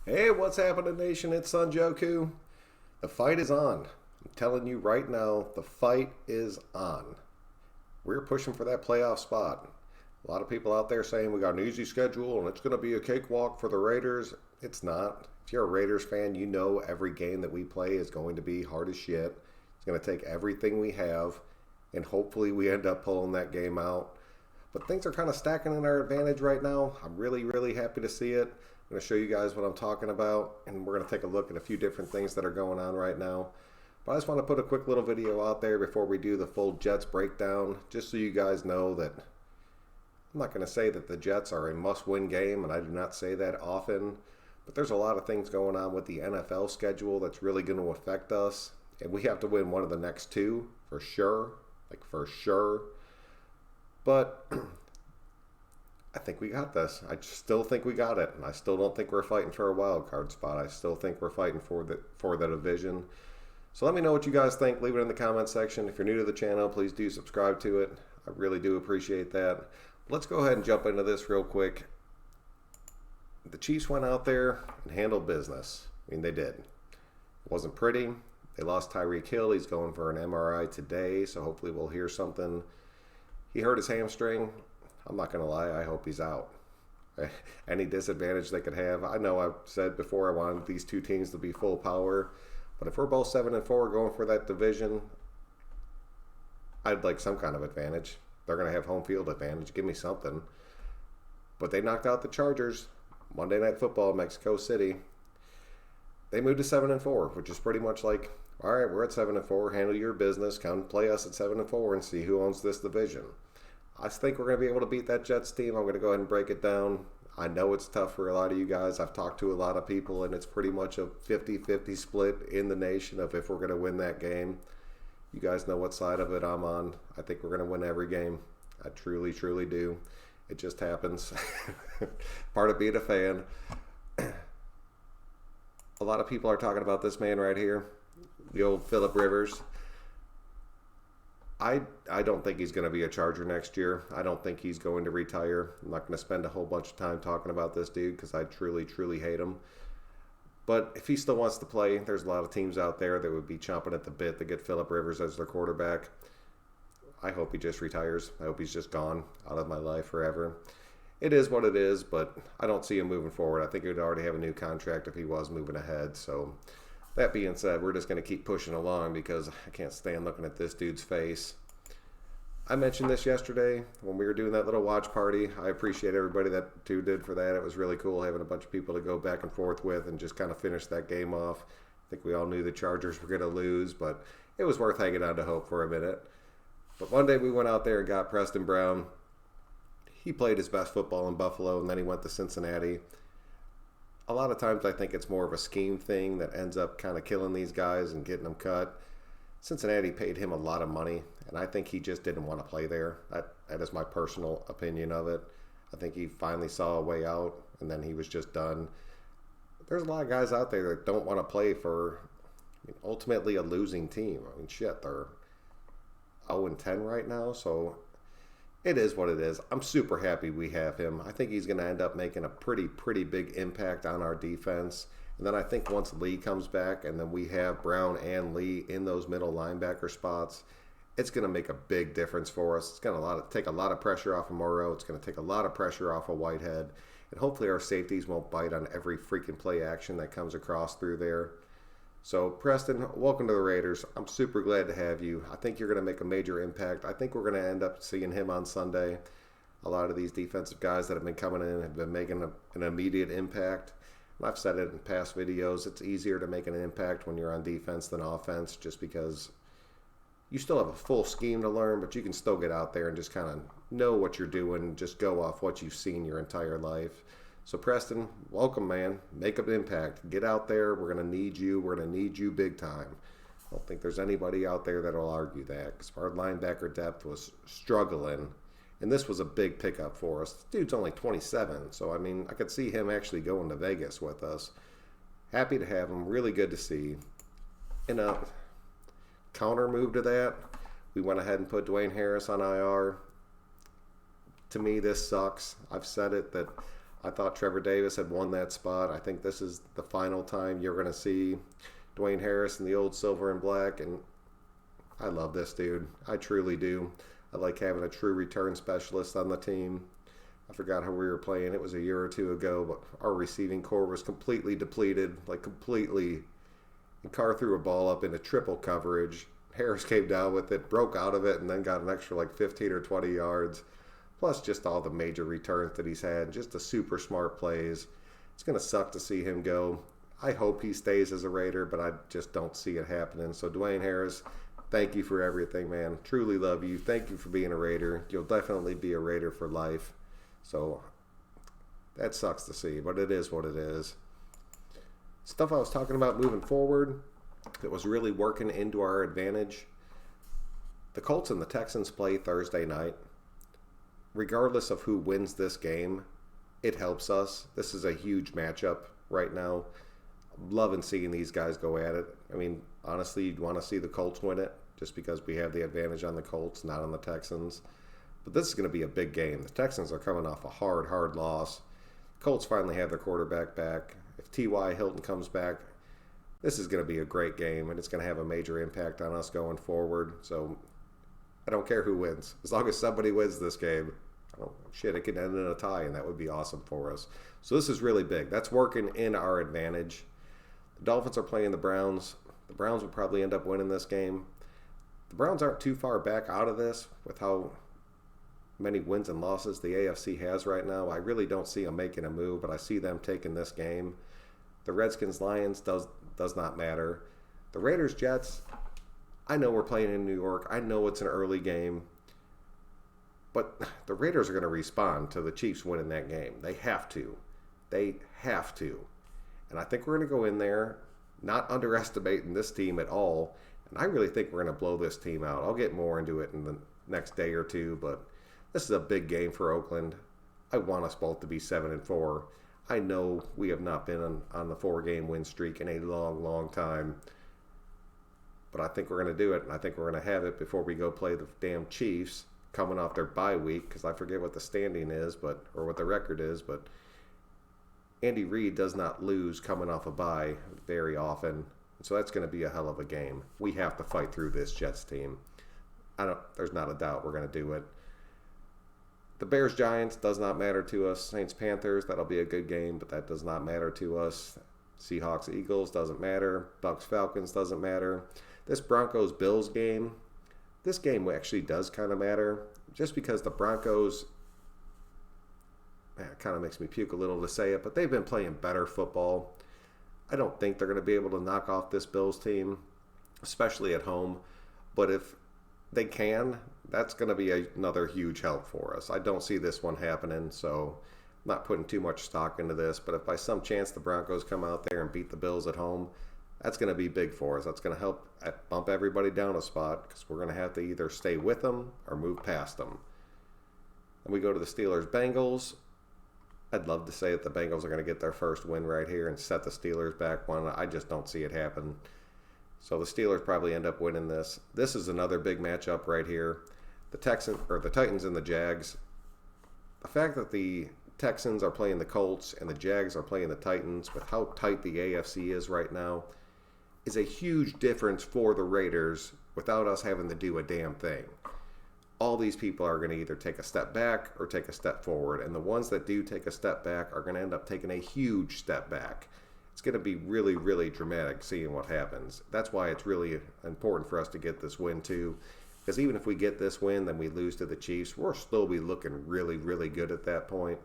Hey, what's happening, nation? It's Sanjoku. The fight is on. I'm telling you right now, the fight is on. We're pushing for that playoff spot. A lot of people out there saying we got an easy schedule and it's going to be a cakewalk for the Raiders. It's not. If you're a Raiders fan, you know every game that we play is going to be hard as shit. It's going to take everything we have, and hopefully we end up pulling that game out. But things are kind of stacking in our advantage right now. I'm really, really happy to see it. I'm going to show you guys what I'm talking about, and we're going to take a look at a few different things that are going on right now. But I just want to put a quick little video out there before we do the full Jets breakdown, just so you guys know that I'm not going to say that the Jets are a must-win game, and I do not say that often, but there's a lot of things going on with the NFL schedule that's really going to affect us, and we have to win one of the next two for sure, for sure. But I think we got this. I still think we got it, and I still don't think we're fighting for a wild card spot. I still think we're fighting for the division. So let me know what you guys think. Leave it in the comment section. If you're new to the channel, please do subscribe to it. I really do appreciate that. Let's go ahead and jump into this real quick. The Chiefs went out there and handled business. I mean, they did. It wasn't pretty. They lost Tyreek Hill. He's going for an MRI today, so hopefully we'll hear something. He hurt his hamstring. I'm not going to lie, I hope he's out. Any disadvantage they could have. I know I've said before I wanted these two teams to be full power, but if we're both 7-4 going for that division, I'd like some kind of advantage. They're going to have home field advantage. Give me something. But they knocked out the Chargers. Monday Night Football, Mexico City. They moved to 7-4, which is pretty much like, all right, we're at 7-4. Handle your business. Come play us at 7-4 and see who owns this division. I think we're going to be able to beat that Jets team. I'm going to go ahead and break it down. I know it's tough for a lot of you guys. I've talked to a lot of people, and it's pretty much a 50-50 split in the nation of if we're going to win that game. You guys know what side of it I'm on. I think we're going to win every game. I truly, truly do. It just happens. Part of being a fan. A lot of people are talking about this man right here, the old Phillip Rivers. I don't think he's going to be a Charger next year. I don't think he's going to retire. I'm not going to spend a whole bunch of time talking about this dude because I truly, truly hate him. But if he still wants to play, there's a lot of teams out there that would be chomping at the bit to get Phillip Rivers as their quarterback. I hope he just retires. I hope he's just gone out of my life forever. It is what it is, but I don't see him moving forward. I think he would already have a new contract if he was moving ahead. So that being said, we're just going to keep pushing along because I can't stand looking at this dude's face. I mentioned this yesterday when we were doing that little watch party. I appreciate everybody that did for that. It was really cool having a bunch of people to go back and forth with and just kind of finish that game off. I think we all knew the Chargers were going to lose, but it was worth hanging on to hope for a minute. But one day we went out there and got Preston Brown. He played his best football in Buffalo, and then he went to Cincinnati. A lot of times I think it's more of a scheme thing that ends up kind of killing these guys and getting them cut. Cincinnati paid him a lot of money, and I think he just didn't want to play there. That is my personal opinion of it. I think he finally saw a way out, and then he was just done. There's a lot of guys out there that don't want to play for ultimately a losing team. I mean, shit, they're 0-10 right now, so it is what it is. I'm super happy we have him. I think he's going to end up making a pretty big impact on our defense. And then I think once Lee comes back and then we have Brown and Lee in those middle linebacker spots, it's going to make a big difference for us. It's going to take a lot of pressure off of Morrow. It's going to take a lot of pressure off of Whitehead. And hopefully our safeties won't bite on every freaking play action that comes across through there. So, Preston, welcome to the Raiders. I'm super glad to have you. I think you're going to make a major impact. I think we're going to end up seeing him on Sunday. A lot of these defensive guys that have been coming in have been making an immediate impact. And I've said it in past videos, it's easier to make an impact when you're on defense than offense just because you still have a full scheme to learn, but you can still get out there and just kind of know what you're doing and just go off what you've seen your entire life. So, Preston, welcome, man. Make an impact. Get out there. We're going to need you. We're going to need you big time. I don't think there's anybody out there that will argue that because our linebacker depth was struggling. And this was a big pickup for us. This dude's only 27, so, I mean, I could see him actually going to Vegas with us. Happy to have him. Really good to see. In a counter move to that, we went ahead and put Dwayne Harris on IR. To me, this sucks. I've said it that I thought Trevor Davis had won that spot. I think this is the final time you're going to see Dwayne Harris in the old silver and black, and I love this dude. I truly do. I like having a true return specialist on the team. I forgot how we were playing. It was a year or two ago, but our receiving core was completely depleted, like completely. And Carr threw a ball up into triple coverage. Harris came down with it, broke out of it, and then got an extra like 15 or 20 yards. Plus just all the major returns that he's had. Just the super smart plays. It's going to suck to see him go. I hope he stays as a Raider, but I just don't see it happening. So Dwayne Harris, thank you for everything, man. Truly love you. Thank you for being a Raider. You'll definitely be a Raider for life. So that sucks to see, but it is what it is. Stuff I was talking about moving forward that was really working into our advantage. The Colts and the Texans play Thursday night. Regardless of who wins this game, it helps us. This is a huge matchup right now. I'm loving seeing these guys go at it. I mean, honestly, you'd want to see the Colts win it just because we have the advantage on the Colts, not on the Texans. But this is going to be a big game. The Texans are coming off a hard loss. Colts finally have their quarterback back. If T.Y. Hilton comes back, this is going to be a great game, and it's going to have a major impact on us going forward. So I don't care who wins. As long as somebody wins this game, it could end in a tie, and that would be awesome for us. So this is really big. That's working in our advantage. The Dolphins are playing the Browns. The Browns will probably end up winning this game. The Browns aren't too far back out of this with how many wins and losses the AFC has right now. I really don't see them making a move, but I see them taking this game. The Redskins-Lions does not matter. The Raiders-Jets, I know we're playing in New York. I know it's an early game. But the Raiders are going to respond to the Chiefs winning that game. They have to. They have to. And I think we're going to go in there not underestimating this team at all. And I really think we're going to blow this team out. I'll get more into it in the next day or two, but this is a big game for Oakland. I want us both to be 7-4. I know we have not been on the 4-game win streak in a long time. But I think we're going to do it, and I think we're going to have it before we go play the damn Chiefs coming off their bye week, because I forget what the standing is, or what the record is, but Andy Reid does not lose coming off a bye very often. So that's going to be a hell of a game. We have to fight through this Jets team. There's not a doubt we're going to do it. The Bears-Giants does not matter to us. Saints-Panthers, that'll be a good game, but that does not matter to us. Seahawks-Eagles doesn't matter. Bucks-Falcons doesn't matter. This Broncos-Bills game, this game actually does kind of matter, just because the Broncos, it kind of makes me puke a little to say it, but they've been playing better football. I don't think they're going to be able to knock off this Bills team, especially at home. But if they can, that's going to be another huge help for us. I don't see this one happening, so I'm not putting too much stock into this. But if by some chance the Broncos come out there and beat the Bills at home, that's going to be big for us. That's going to help bump everybody down a spot, because we're going to have to either stay with them or move past them. And we go to the Steelers-Bengals. I'd love to say that the Bengals are going to get their first win right here and set the Steelers back one. I just don't see it happen. So the Steelers probably end up winning this. This is another big matchup right here. The Titans and the Jags. The fact that the Texans are playing the Colts and the Jags are playing the Titans, with how tight the AFC is right now, is a huge difference for the Raiders without us having to do a damn thing. All these people are going to either take a step back or take a step forward, and the ones that do take a step back are going to end up taking a huge step back. It's going to be really dramatic seeing what happens. That's why it's really important for us to get this win too, because even if we get this win, then we lose to the Chiefs, we'll still be looking really good at that point.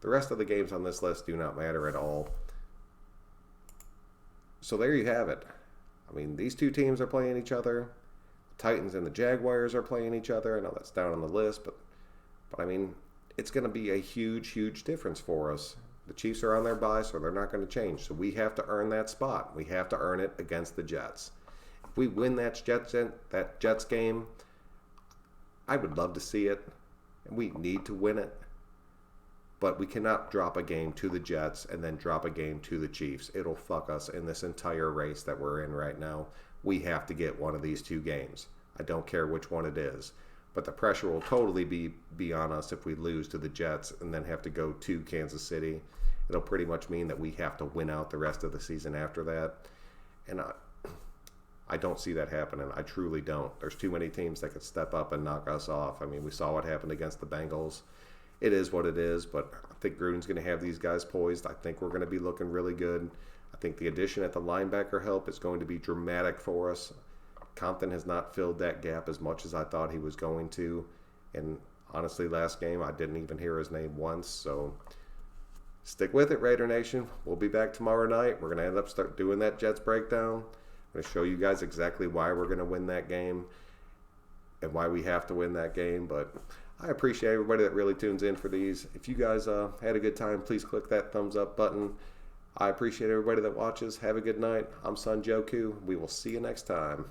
The rest of the games on this list do not matter at all. So there you have it. I mean, these two teams are playing each other. The Titans and the Jaguars are playing each other. I know that's down on the list, but I mean, it's going to be a huge difference for us. The Chiefs are on their bye, so they're not going to change. So we have to earn that spot. We have to earn it against the Jets. If we win that Jets game, I would love to see it. And we need to win it. But we cannot drop a game to the Jets and then drop a game to the Chiefs. It'll fuck us in this entire race that we're in right now. We have to get one of these two games. I don't care which one it is. But the pressure will totally be on us if we lose to the Jets and then have to go to Kansas City. It'll pretty much mean that we have to win out the rest of the season after that. And I don't see that happening. I truly don't. There's too many teams that could step up and knock us off. I mean, we saw what happened against the Bengals. It is what it is, but I think Gruden's going to have these guys poised. I think we're going to be looking really good. I think the addition at the linebacker help is going to be dramatic for us. Compton has not filled that gap as much as I thought he was going to. And honestly, last game, I didn't even hear his name once. So stick with it, Raider Nation. We'll be back tomorrow night. We're going to start doing that Jets breakdown. I'm going to show you guys exactly why we're going to win that game and why we have to win that game. But I appreciate everybody that really tunes in for these. If you guys had a good time, please click that thumbs up button. I appreciate everybody that watches. Have a good night. I'm Son Joku. We will see you next time.